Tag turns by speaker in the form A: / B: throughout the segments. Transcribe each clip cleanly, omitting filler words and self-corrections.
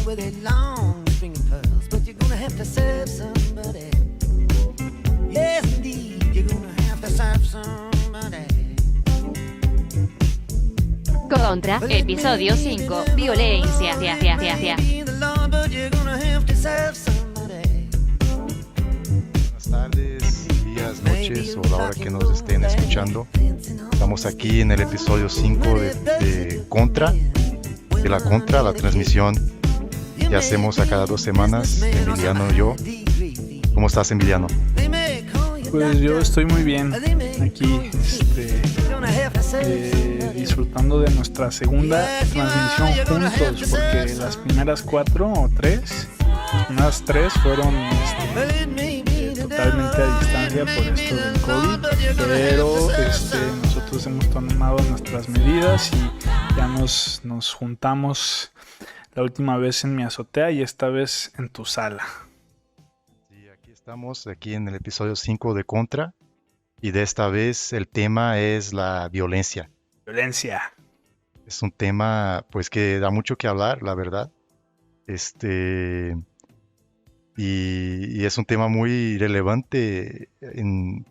A: with their long finger pearls, but you're gonna have to serve somebody. Yes, indeed, you're gonna have to serve somebody.
B: Contra, episodio 5, violencia.
C: Buenas tardes, días, noches o la hora que nos estén escuchando. Estamos aquí en el episodio 5 de Contra, de la Contra, la transmisión que hacemos a cada 2 semanas, Emiliano y yo. ¿Cómo estás, Emiliano?
D: Pues yo estoy muy bien aquí, disfrutando de nuestra segunda transmisión juntos, porque las primeras 4 o 3, unas 3 fueron totalmente a distancia por esto del COVID, pero nosotros hemos tomado nuestras medidas y ya nos juntamos la última vez en mi azotea y esta vez en tu sala.
C: Sí, aquí estamos, aquí en el episodio 5 de Contra, y de esta vez el tema es la violencia.
D: Violencia.
C: Es un tema pues que da mucho que hablar, la verdad. Y es un tema muy relevante en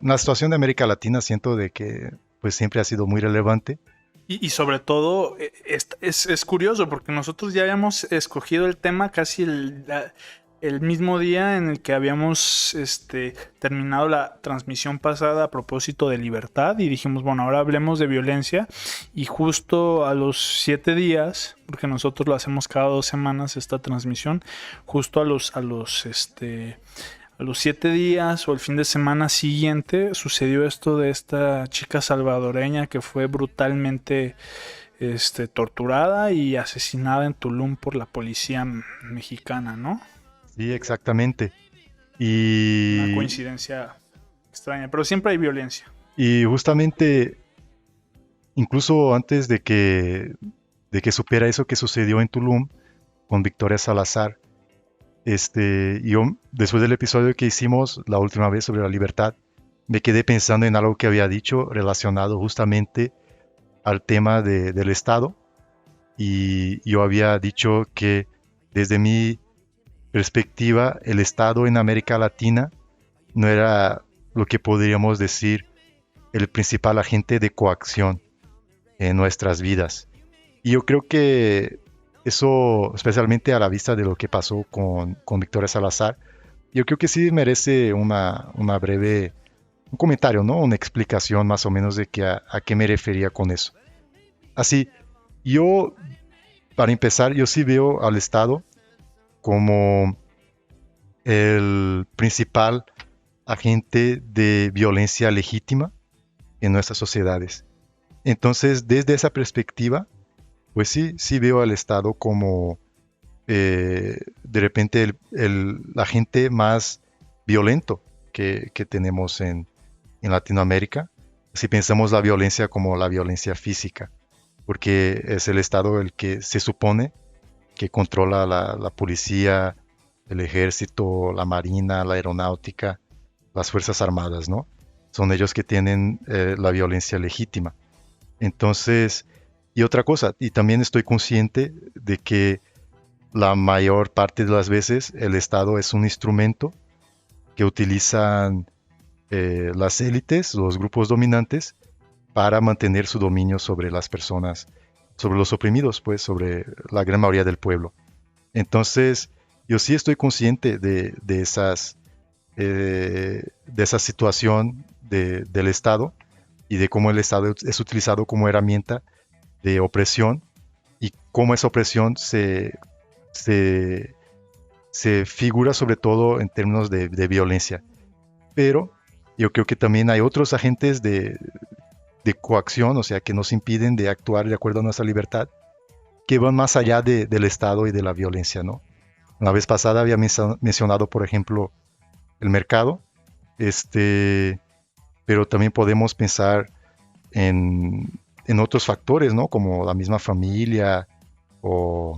C: la situación de América Latina. Siento de que pues siempre ha sido muy relevante.
D: Y sobre todo es curioso porque nosotros ya habíamos escogido el tema casi el mismo día en el que habíamos terminado la transmisión pasada a propósito de libertad, y dijimos, bueno, ahora hablemos de violencia, y justo a los 7 días, porque nosotros lo hacemos cada 2 semanas esta transmisión, justo a los 7 días o el fin de semana siguiente sucedió esto de esta chica salvadoreña que fue brutalmente torturada y asesinada en Tulum por la policía mexicana, ¿no?
C: Sí, exactamente. Y
D: una coincidencia extraña, pero siempre hay violencia.
C: Y justamente, incluso antes de que supiera eso que sucedió en Tulum con Victoria Salazar, yo, después del episodio que hicimos la última vez sobre la libertad, me quedé pensando en algo que había dicho relacionado justamente al tema del Estado. Y yo había dicho que desde mi perspectiva, el Estado en América Latina no era lo que podríamos decir el principal agente de coacción en nuestras vidas. Y yo creo que eso, especialmente a la vista de lo que pasó con Victoria Salazar, yo creo que sí merece un comentario, ¿no? Una explicación más o menos de a qué me refería con eso. Así, para empezar, yo sí veo al Estado como el principal agente de violencia legítima en nuestras sociedades. Entonces, desde esa perspectiva, pues sí veo al Estado como de repente el agente más violento que tenemos en Latinoamérica, si pensamos la violencia como la violencia física, porque es el Estado el que se supone que controla la policía, el ejército, la marina, la aeronáutica, las fuerzas armadas, ¿no? Son ellos que tienen la violencia legítima. Entonces, y otra cosa, y también estoy consciente de que la mayor parte de las veces el Estado es un instrumento que utilizan las élites, los grupos dominantes, para mantener su dominio sobre las personas, sobre los oprimidos, pues, sobre la gran mayoría del pueblo. Entonces, yo sí estoy consciente de esa situación del Estado y de cómo el Estado es utilizado como herramienta de opresión y cómo esa opresión se figura sobre todo en términos de violencia. Pero yo creo que también hay otros agentes de coacción, o sea, que nos impiden de actuar de acuerdo a nuestra libertad, que van más allá del Estado y de la violencia, ¿no? La vez pasada había mencionado, por ejemplo, el mercado, pero también podemos pensar en otros factores, ¿no? Como la misma familia o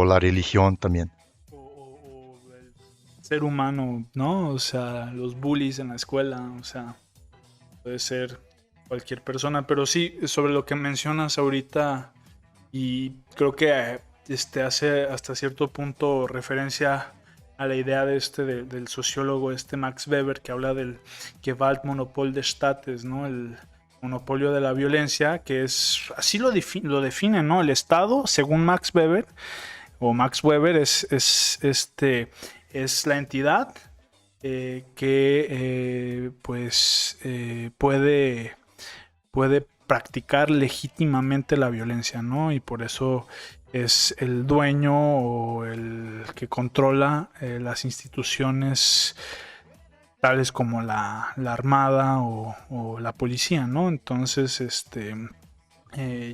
C: la religión también.
D: O el ser humano, ¿no? O sea, los bullies en la escuela, o sea, puede ser cualquier persona. Pero sí, sobre lo que mencionas ahorita Y creo que hace hasta cierto punto referencia a la idea del sociólogo Max Weber, que habla del Gewaltmonopol des Staates, ¿no? El monopolio de la violencia, que es así lo define, ¿no? El Estado, según Max Weber, o Max Weber, es la entidad que puede practicar legítimamente la violencia, ¿no? Y por eso es el dueño o el que controla las instituciones tales como la armada o la policía, ¿no? Entonces,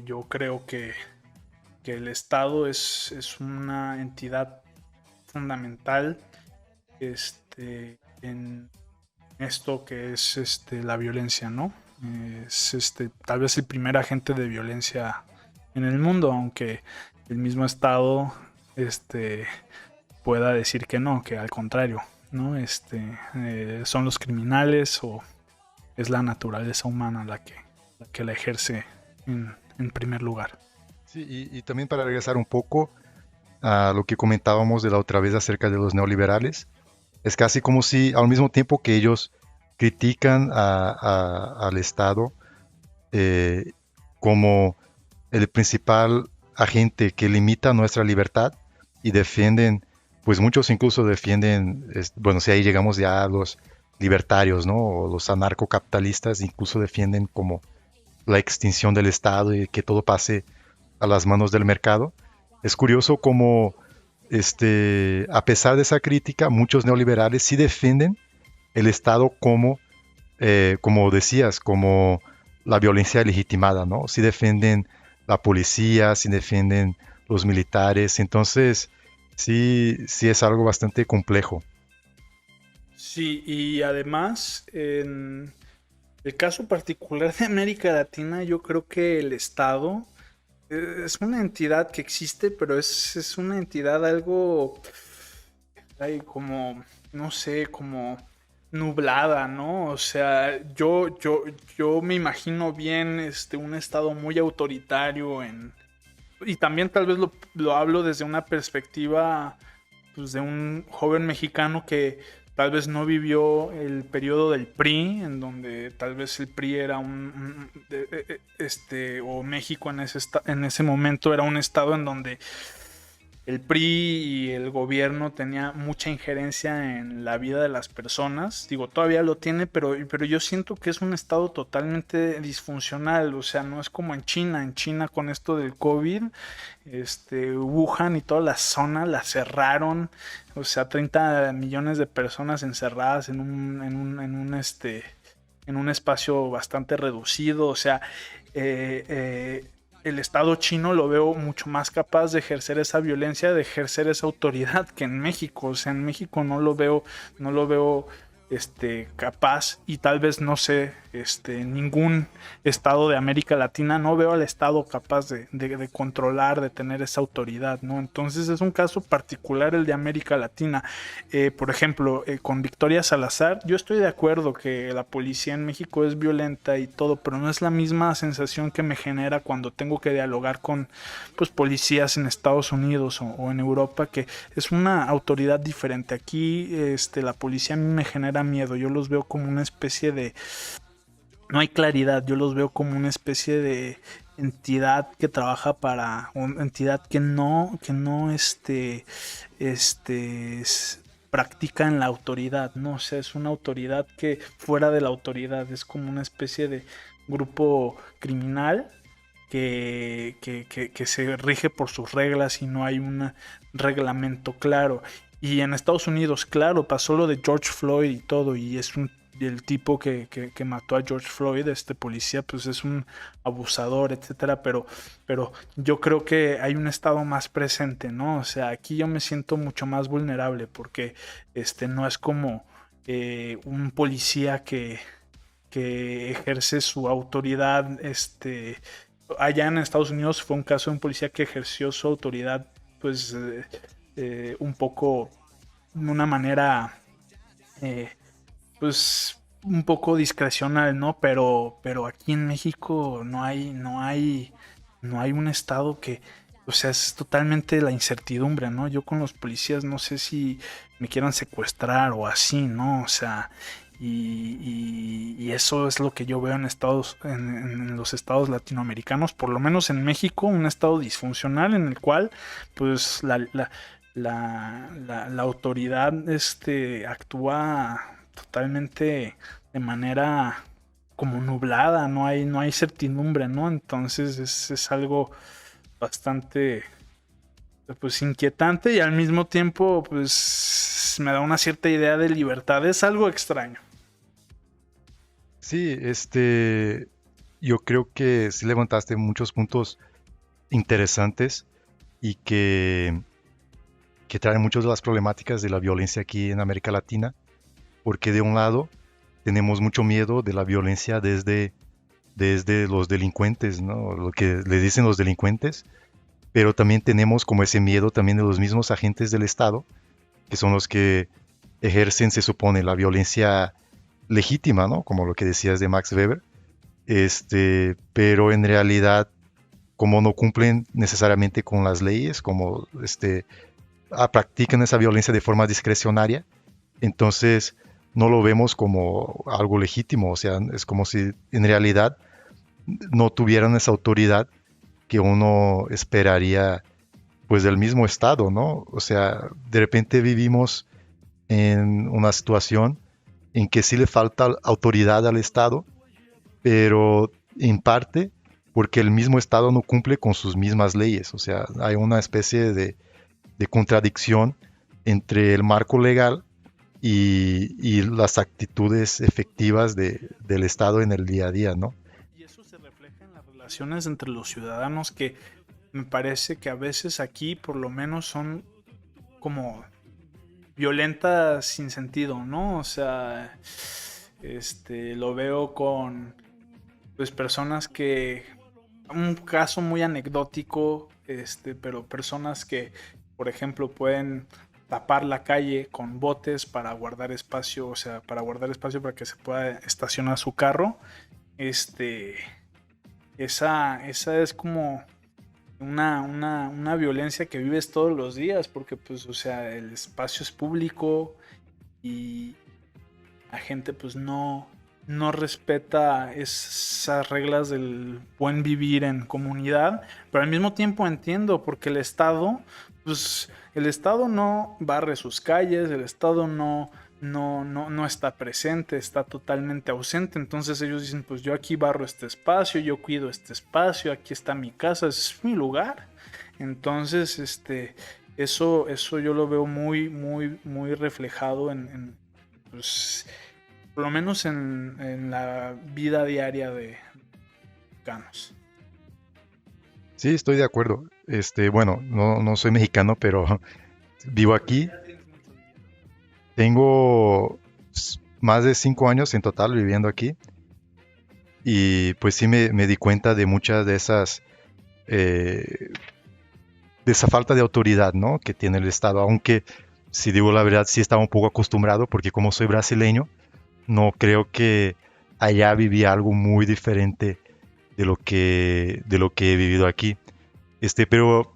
D: yo creo que el Estado es una entidad fundamental en esto que es la violencia, ¿no? Es tal vez el primer agente de violencia en el mundo, aunque el mismo Estado pueda decir que no, que al contrario, ¿no? Son los criminales o es la naturaleza humana la que la ejerce en primer lugar.
C: Sí, y también para regresar un poco a lo que comentábamos de la otra vez acerca de los neoliberales, es casi como si al mismo tiempo que ellos critican al Estado como el principal agente que limita nuestra libertad y defienden, pues muchos incluso defienden, bueno, si ahí llegamos ya a los libertarios, ¿no? O los anarcocapitalistas incluso defienden como la extinción del Estado y que todo pase a las manos del mercado. Es curioso como, a pesar de esa crítica, muchos neoliberales sí defienden el Estado como decías, como la violencia legitimada, ¿no? Sí defienden la policía, sí defienden los militares, entonces sí es algo bastante complejo.
D: Sí, y además, en el caso particular de América Latina, yo creo que el Estado es una entidad que existe, pero es una entidad algo, como, no sé, como nublada, ¿no? O sea, yo me imagino bien un estado muy autoritario y también tal vez lo hablo desde una perspectiva pues, de un joven mexicano que tal vez no vivió el periodo del PRI, en donde tal vez el PRI era o México en ese momento era un estado en donde el PRI y el gobierno tenía mucha injerencia en la vida de las personas. Digo, todavía lo tiene, pero yo siento que es un estado totalmente disfuncional. O sea, no es como en China. En China con esto del COVID, Wuhan y toda la zona la cerraron. O sea, 30 millones de personas encerradas en un espacio bastante reducido. O sea, el Estado chino lo veo mucho más capaz de ejercer esa violencia, de ejercer esa autoridad que en México. O sea, en México no lo veo capaz, y tal vez no sé, ningún estado de América Latina, no veo al Estado capaz de controlar, de tener esa autoridad, ¿no? Entonces es un caso particular el de América Latina. Por ejemplo, con Victoria Salazar, yo estoy de acuerdo que la policía en México es violenta y todo, pero no es la misma sensación que me genera cuando tengo que dialogar con pues policías en Estados Unidos o en Europa, que es una autoridad diferente. Aquí la policía a mí me genera miedo. Yo los veo como una especie de... No hay claridad. Yo los veo como una especie de entidad que trabaja para... Una entidad que no practica en la autoridad, ¿no? O sea, es una autoridad que fuera de la autoridad. Es como una especie de grupo criminal que se rige por sus reglas y no hay un reglamento claro. Y en Estados Unidos, claro, pasó lo de George Floyd y todo, y el tipo que mató a George Floyd, este policía, pues es un abusador, etcétera, pero yo creo que hay un estado más presente, ¿no? O sea, aquí yo me siento mucho más vulnerable porque no es como un policía que ejerce su autoridad, allá en Estados Unidos fue un caso de un policía que ejerció su autoridad, pues un poco de una manera pues un poco discrecional, ¿no? Pero aquí en México no hay no hay un estado que, o sea, es totalmente la incertidumbre, ¿no? Yo con los policías no sé si me quieran secuestrar o así, ¿no? O sea, y eso es lo que yo veo en los estados latinoamericanos, por lo menos en México, un estado disfuncional en el cual, pues, la autoridad, actúa totalmente de manera como nublada, no hay certidumbre, ¿no? Entonces es algo bastante, pues, inquietante, y al mismo tiempo, pues, me da una cierta idea de libertad. Es algo extraño.
C: Sí, yo creo que sí levantaste muchos puntos interesantes y que traen muchas de las problemáticas de la violencia aquí en América Latina, porque de un lado tenemos mucho miedo de la violencia desde los delincuentes, ¿no? Lo que le dicen los delincuentes, pero también tenemos como ese miedo también de los mismos agentes del Estado, que son los que ejercen, se supone, la violencia legítima, ¿no? Como lo que decías de Max Weber, pero en realidad, como no cumplen necesariamente con las leyes, como practican esa violencia de forma discrecionaria, entonces no lo vemos como algo legítimo, o sea, es como si en realidad no tuvieran esa autoridad que uno esperaría pues del mismo Estado, ¿no? O sea, de repente vivimos en una situación en que sí le falta autoridad al Estado, pero en parte porque el mismo Estado no cumple con sus mismas leyes, o sea, hay una especie de contradicción entre el marco legal y las actitudes efectivas del Estado en el día a día, ¿no?
D: Y eso se refleja en las relaciones entre los ciudadanos, que me parece que a veces aquí por lo menos son como violentas sin sentido, ¿no? O sea, lo veo con, pues, personas que, un caso muy anecdótico, pero personas que, por ejemplo, pueden tapar la calle con botes para guardar espacio, o sea, para guardar espacio para que se pueda estacionar su carro. Este, esa es como una violencia que vives todos los días, porque, pues, o sea, el espacio es público y la gente, pues, no respeta esas reglas del buen vivir en comunidad, pero al mismo tiempo entiendo, porque pues, el Estado no barre sus calles, el Estado no está presente, está totalmente ausente. Entonces ellos dicen, pues yo aquí barro este espacio, yo cuido este espacio, aquí está mi casa, es mi lugar. Entonces, eso yo lo veo muy, muy, muy reflejado pues, por lo menos en la vida diaria de mexicanos.
C: Sí, estoy de acuerdo. Bueno, no soy mexicano, pero vivo aquí. Tengo más de 5 años en total viviendo aquí y pues sí me di cuenta de muchas de eh, de esa falta de autoridad, ¿no? Que tiene el Estado, aunque si digo la verdad sí estaba un poco acostumbrado porque como soy brasileño, no creo que allá vivía algo muy diferente de lo que he vivido aquí. Pero